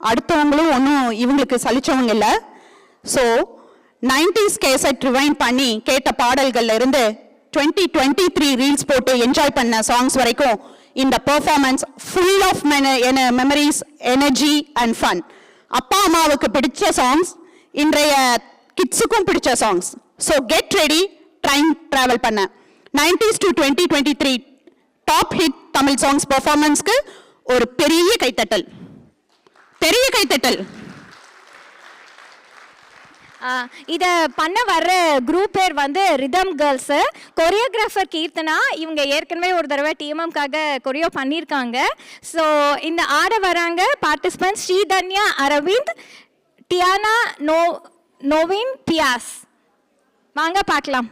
அடுத்தவங்களும் ஒன்றும் இவங்களுக்கு சலிச்சவங்க இல்லை. ஸோ 90s கேசட் ரிவைண்ட் பண்ணி கேட்ட பாடல்கள்ல இருந்து 2023 ரீல்ஸ் போட்டு என்ஜாய் பண்ண சாங்ஸ் வரைக்கும் இந்த performance full of memories, energy and fun. அப்பா அம்மாவுக்கு பிடிச்ச சாங்ஸ், இன்றைய கிட்ஸுக்கும் பிடிச்ச songs. So get ready, time travel பண்ண 90s to 2023 top hit Tamil songs பெர்ஃபார்மன்ஸ்க்கு ஒரு பெரிய கைத்தட்டல். இதை பண்ண வர்ற குரூப் பேர் வந்து ரிதம் கேர்ள்ஸு. கொரியோகிராஃபர் கீர்த்தனா, இவங்க ஏற்கனவே ஒரு தடவை டிஎம்எம்காக கொரியோ பண்ணியிருக்காங்க. ஸோ இந்த ஆட வராங்க பார்ட்டிசிபென்ட்ஸ் ஸ்ரீதன்யா அரவிந்த், டியானா நோவின் பியாஸ். வாங்க பார்க்கலாம்.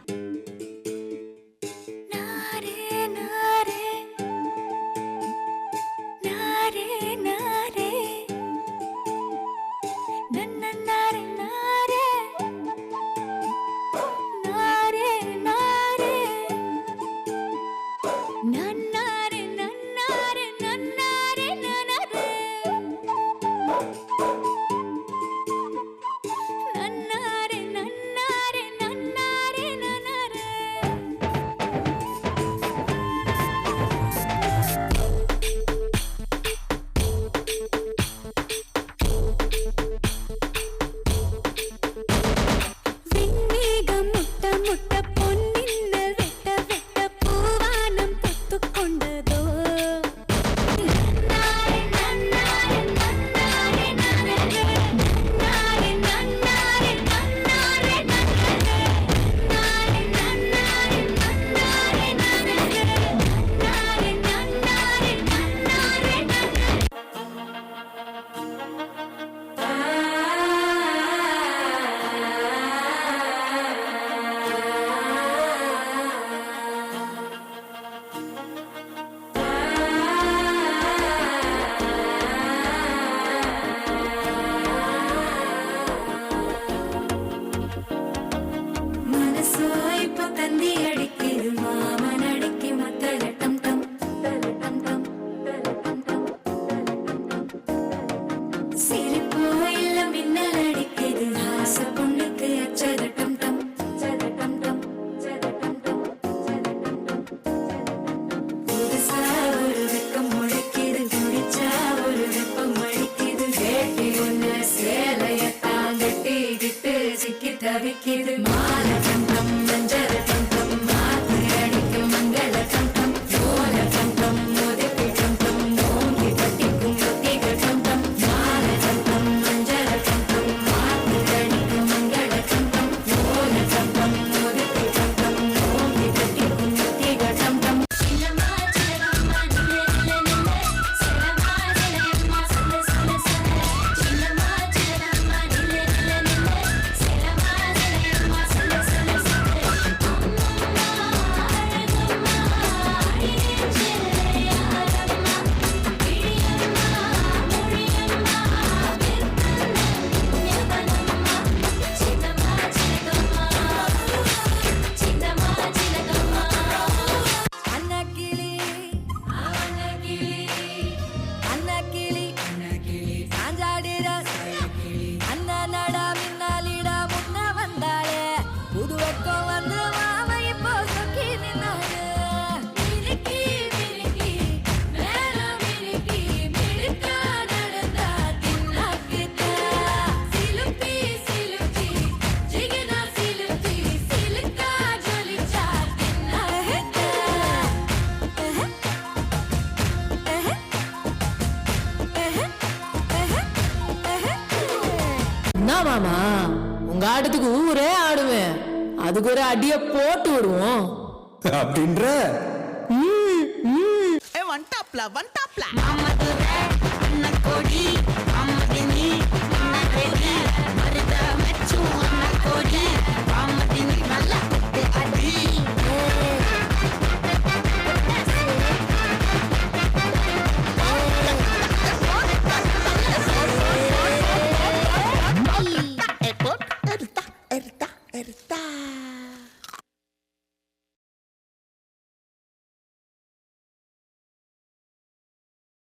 மாமா, உங்க ஆட்டத்துக்கு ஊரே ஆடுவேன், அதுக்கு ஒரு அடிய போட்டு விடுவோம் அப்படின்ற. ஒன் டாப்ல